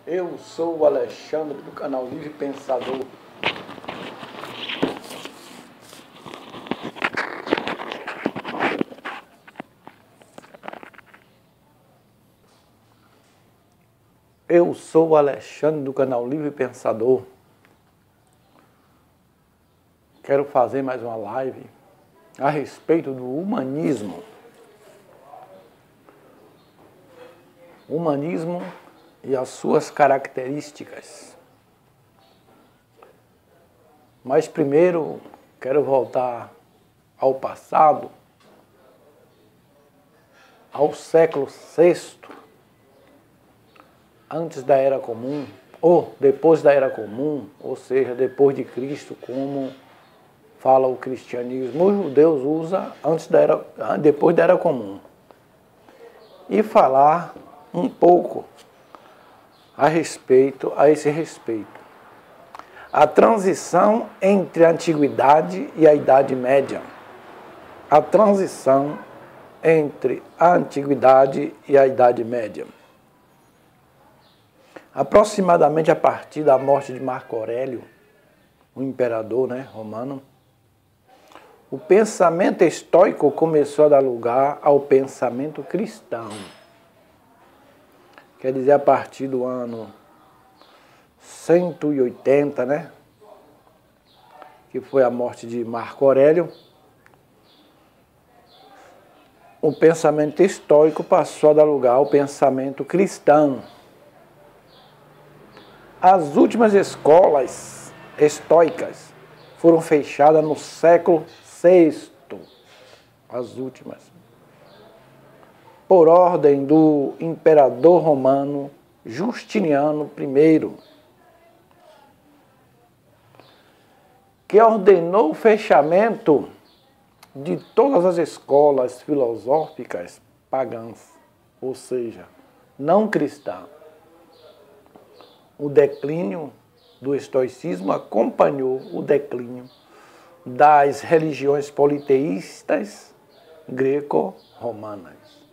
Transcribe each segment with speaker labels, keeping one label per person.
Speaker 1: Eu sou o Alexandre do canal Livre Pensador. Eu sou o Alexandre do canal Livre Pensador. Quero fazer mais uma live a respeito do humanismo. Humanismo e as suas características. Mas primeiro quero voltar ao passado, ao século VI, antes da Era Comum, ou depois da Era Comum, ou seja, depois de Cristo, como fala o cristianismo. Os judeus usam depois da Era Comum. E falar um pouco a esse respeito. A transição entre a Antiguidade e a Idade Média. A transição entre a Antiguidade e a Idade Média. Aproximadamente a partir da morte de Marco Aurélio, o imperador romano, o pensamento estoico começou a dar lugar ao pensamento cristão. Quer dizer, a partir do ano 180, que foi a morte de Marco Aurélio, o pensamento estoico passou a dar lugar ao pensamento cristão. As últimas escolas estoicas foram fechadas no século VI, as últimas, por ordem do imperador romano Justiniano I, que ordenou o fechamento de todas as escolas filosóficas pagãs, ou seja, não cristãs. O declínio do estoicismo acompanhou o declínio das religiões politeístas greco-romanas.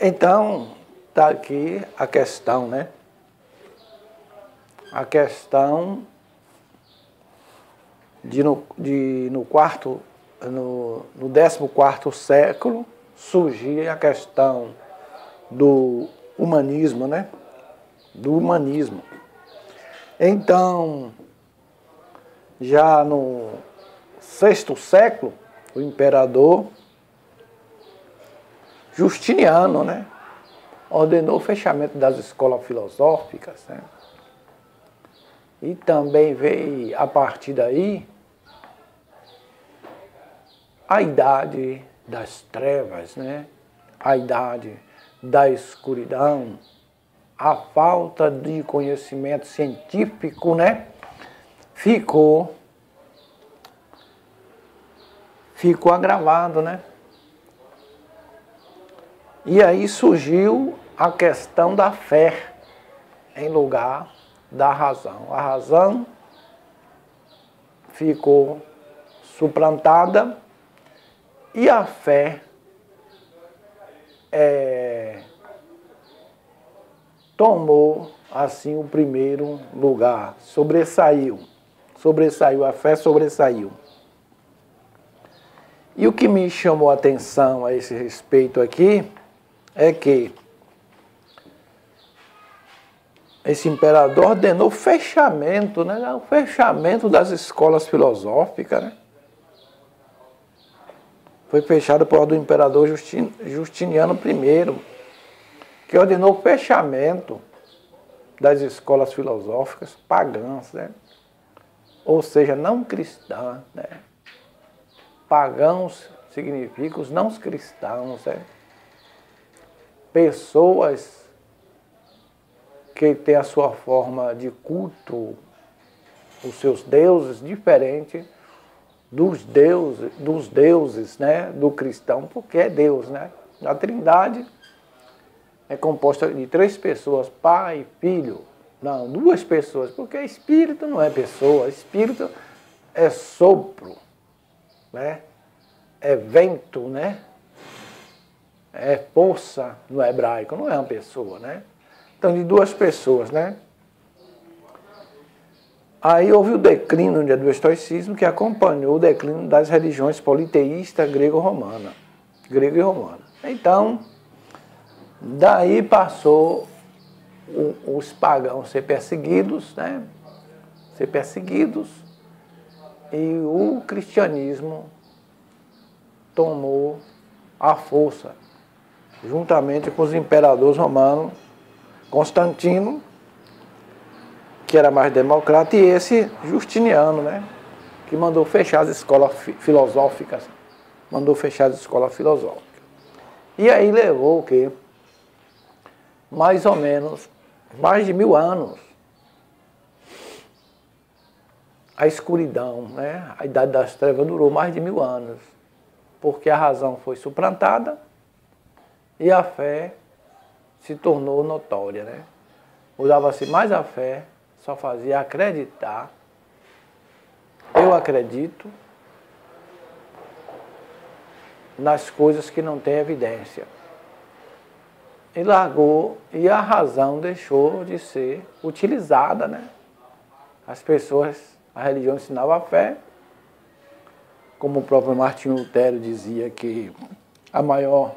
Speaker 1: Então, está aqui a questão, A questão no 14º século surgia a questão do humanismo, Do humanismo. Então, já no VI século, o imperador Justiniano, ordenou o fechamento das escolas filosóficas, E também veio, a partir daí, a idade das trevas, A idade da escuridão, a falta de conhecimento científico, ficou agravado, E aí surgiu a questão da fé em lugar da razão. A razão ficou suplantada e a fé tomou, assim, o primeiro lugar. Sobressaiu, a fé sobressaiu. E o que me chamou a atenção a esse respeito aqui é que esse imperador ordenou o fechamento, o fechamento das escolas filosóficas, Foi fechado por ordem do imperador Justiniano I, que ordenou o fechamento das escolas filosóficas pagãs, Ou seja, não cristãs, Pagãos significa os não cristãos, Pessoas que têm a sua forma de culto, os seus deuses, diferente dos deuses, do cristão, porque é Deus, A Trindade é composta de 3 pessoas, Pai, Filho. Não, 2 pessoas, porque Espírito não é pessoa, Espírito é sopro, É vento, é força no hebraico, não é uma pessoa, né? Então, de duas pessoas, né? Aí houve o declínio do estoicismo, que acompanhou o declínio das religiões politeístas grego-romana. Grego e romana. Então, daí passou os pagãos ser perseguidos, né? Ser perseguidos, e o cristianismo tomou a força, juntamente com os imperadores romanos, Constantino, que era mais democrata, e esse Justiniano, né? Que mandou fechar as escolas filosóficas. Mandou fechar as escolas filosóficas. E aí levou o quê? Mais ou menos, mais de 1000 anos. A escuridão, né? A idade das trevas durou mais de 1000 anos. Porque a razão foi suplantada e a fé se tornou notória, né? Usava-se mais a fé, só fazia acreditar. Eu acredito nas coisas que não têm evidência. E largou, e a razão deixou de ser utilizada, né? As pessoas, a religião ensinava a fé, como o próprio Martinho Lutero dizia que a maior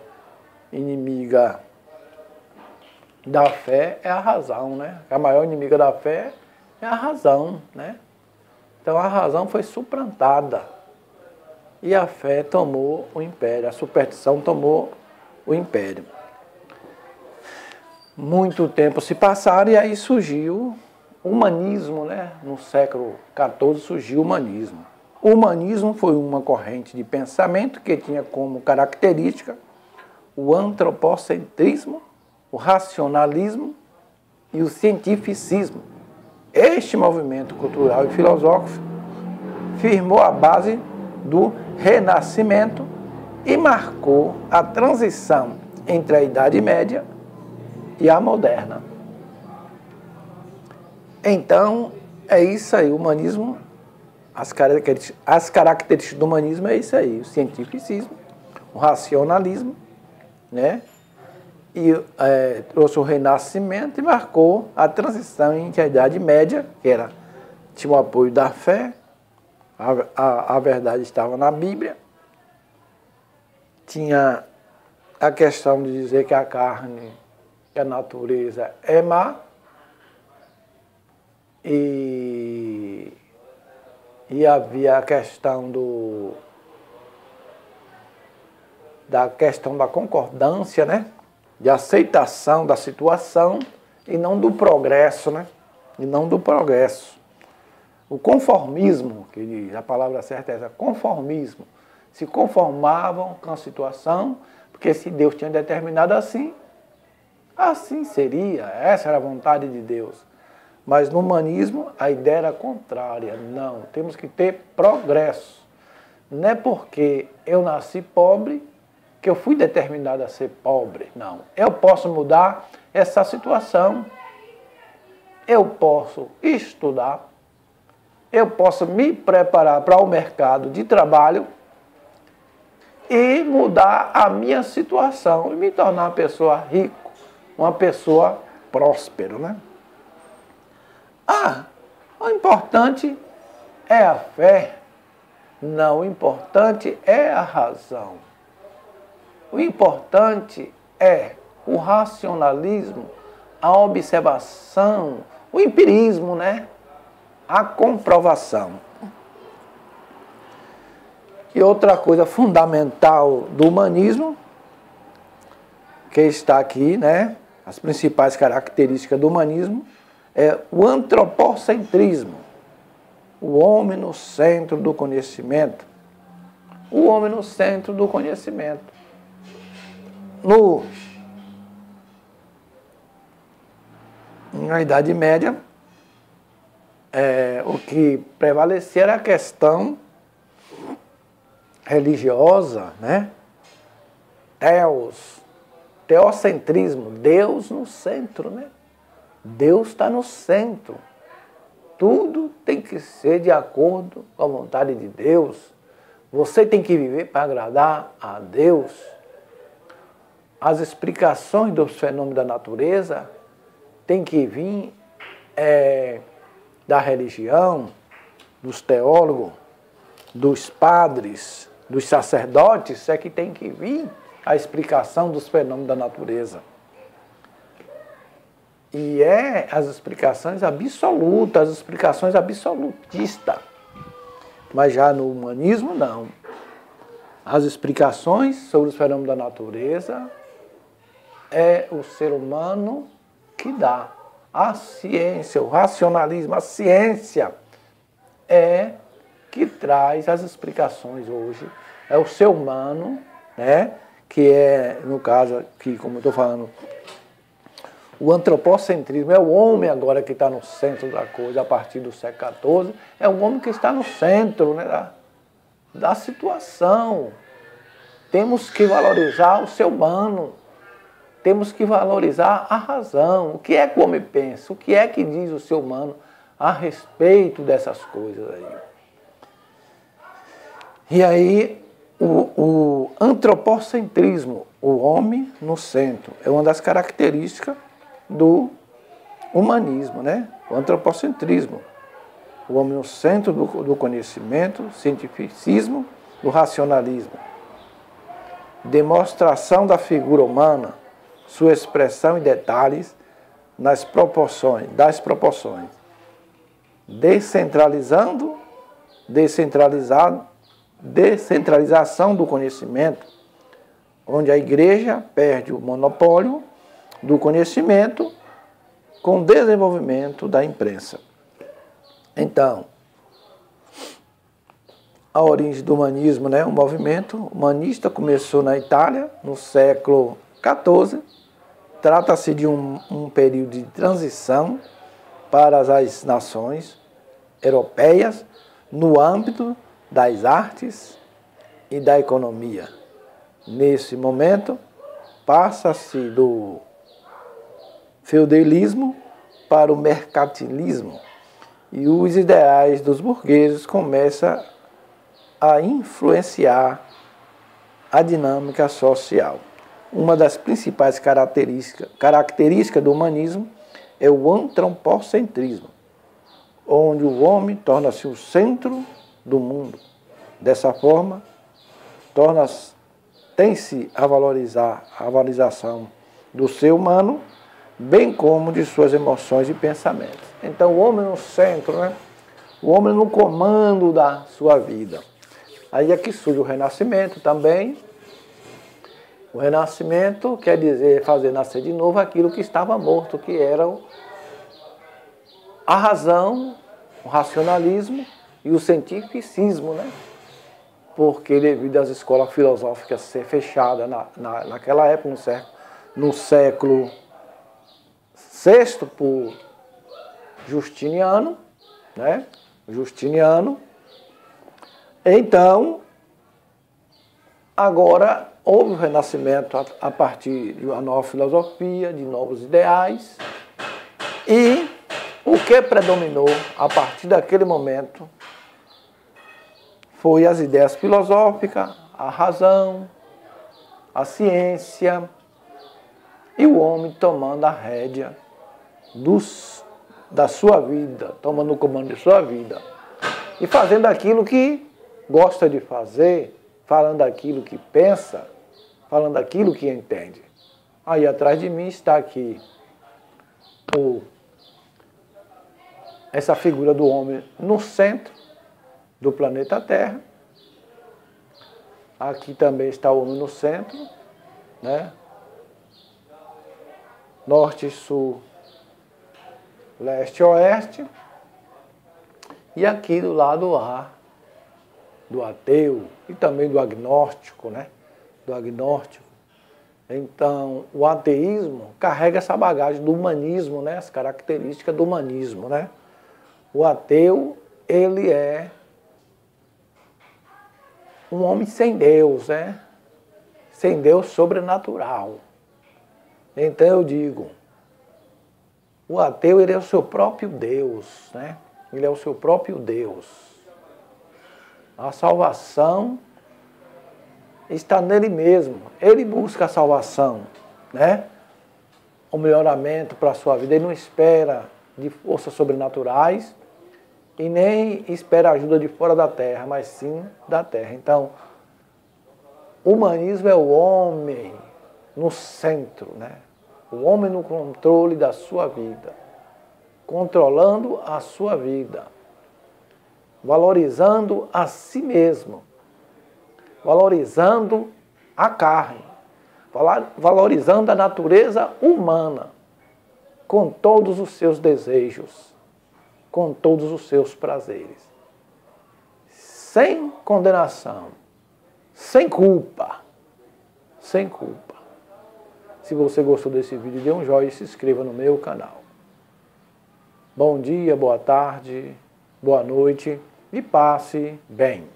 Speaker 1: inimiga da fé é a razão, né? A maior inimiga da fé é a razão, né? Então a razão foi suplantada e a fé tomou o império, a superstição tomou o império. Muito tempo se passaram e aí surgiu o humanismo, né? No século XIV surgiu o humanismo. O humanismo foi uma corrente de pensamento que tinha como característica o antropocentrismo, o racionalismo e o cientificismo. Este movimento cultural e filosófico firmou a base do Renascimento e marcou a transição entre a Idade Média e a moderna. Então, é isso aí, o humanismo, as características do humanismo é isso aí, o cientificismo, o racionalismo, né? E trouxe o Renascimento e marcou a transição entre a Idade Média, que tinha o apoio da fé, a verdade estava na Bíblia, tinha a questão de dizer que a carne, que a natureza é má, e havia a questão da concordância, né? De aceitação da situação e não do progresso, né? E não do progresso. O conformismo, que diz, a palavra certa é essa, conformismo. Se conformavam com a situação, porque se Deus tinha determinado assim, assim seria, essa era a vontade de Deus. Mas no humanismo a ideia era contrária, não, temos que ter progresso. Não é porque eu nasci pobre que eu fui determinado a ser pobre, não. Eu posso mudar essa situação, eu posso estudar, eu posso me preparar para o mercado de trabalho e mudar a minha situação e me tornar uma pessoa rica, uma pessoa próspera, né? O importante é a fé. Não, o importante é a razão. O importante é o racionalismo, a observação, o empirismo, né? A comprovação. E outra coisa fundamental do humanismo, que está aqui, né? As principais características do humanismo, é o antropocentrismo, o homem no centro do conhecimento. O homem no centro do conhecimento. Na Idade Média, o que prevalecia era a questão religiosa, né? Teocentrismo, Deus no centro, né? Deus está no centro. Tudo tem que ser de acordo com a vontade de Deus. Você tem que viver para agradar a Deus. as explicações dos fenômenos da natureza têm que vir da religião, dos teólogos, dos padres, dos sacerdotes, é que tem que vir a explicação dos fenômenos da natureza. E as explicações absolutas, as explicações absolutistas. Mas já no humanismo, não. As explicações sobre os fenômenos da natureza é o ser humano que dá. A ciência, o racionalismo, a ciência é que traz as explicações hoje. É o ser humano, né, que é, no caso aqui, como eu estou falando, o antropocentrismo, é o homem agora que está no centro da coisa, a partir do século XIV, é o homem que está no centro, né, da situação. Temos que valorizar o ser humano, temos que valorizar a razão. O que é que o homem pensa? O que é que diz o ser humano a respeito dessas coisas aí? E aí, o antropocentrismo, o homem no centro, é uma das características do humanismo, né? O antropocentrismo. O homem no centro do conhecimento, cientificismo, do racionalismo. Demonstração da figura humana, sua expressão em detalhes das proporções. Descentralização do conhecimento, onde a igreja perde o monopólio do conhecimento com o desenvolvimento da imprensa. Então, a origem do humanismo, né? O movimento humanista começou na Itália, no século XIV. Trata-se de um período de transição para as nações europeias no âmbito das artes e da economia. Nesse momento, passa-se do feudalismo para o mercantilismo e os ideais dos burgueses começam a influenciar a dinâmica social. Uma das principais características do humanismo é o antropocentrismo, onde o homem torna-se o centro do mundo. Dessa forma, tem-se a valorização do ser humano, bem como de suas emoções e pensamentos. Então, o homem no centro, né? O homem no comando da sua vida. Aí é que surge o Renascimento também. O Renascimento quer dizer fazer nascer de novo aquilo que estava morto, que era a razão, o racionalismo e o cientificismo, né? Porque devido às escolas filosóficas ser fechadas naquela época, no século VI, por Justiniano, né? Então, agora houve o renascimento a partir de uma nova filosofia, de novos ideais, e o que predominou a partir daquele momento foi as ideias filosóficas, a razão, a ciência, e o homem tomando a rédea da sua vida, tomando o comando de sua vida, e fazendo aquilo que gosta de fazer, falando aquilo que pensa, falando aquilo que entende. Aí atrás de mim está aqui essa figura do homem no centro do planeta Terra. Aqui também está o homem no centro, né? Norte, sul, leste e oeste. E aqui do lado A, do ateu e também do agnóstico, né? Do agnóstico. Então, o ateísmo carrega essa bagagem do humanismo, né? As características do humanismo, né? O ateu, ele é um homem sem Deus, né? Sem Deus sobrenatural. Então eu digo, o ateu, ele é o seu próprio Deus, né? Ele é o seu próprio Deus. A salvação está nele mesmo. Ele busca a salvação, né? O melhoramento para a sua vida. Ele não espera de forças sobrenaturais e nem espera ajuda de fora da terra, mas sim da terra. Então, o humanismo é o homem no centro, né? O homem no controle da sua vida, controlando a sua vida, valorizando a si mesmo, valorizando a carne, valorizando a natureza humana, com todos os seus desejos, com todos os seus prazeres, sem condenação, sem culpa, sem culpa. Se você gostou desse vídeo, dê um joinha e se inscreva no meu canal. Bom dia, boa tarde, boa noite e passe bem.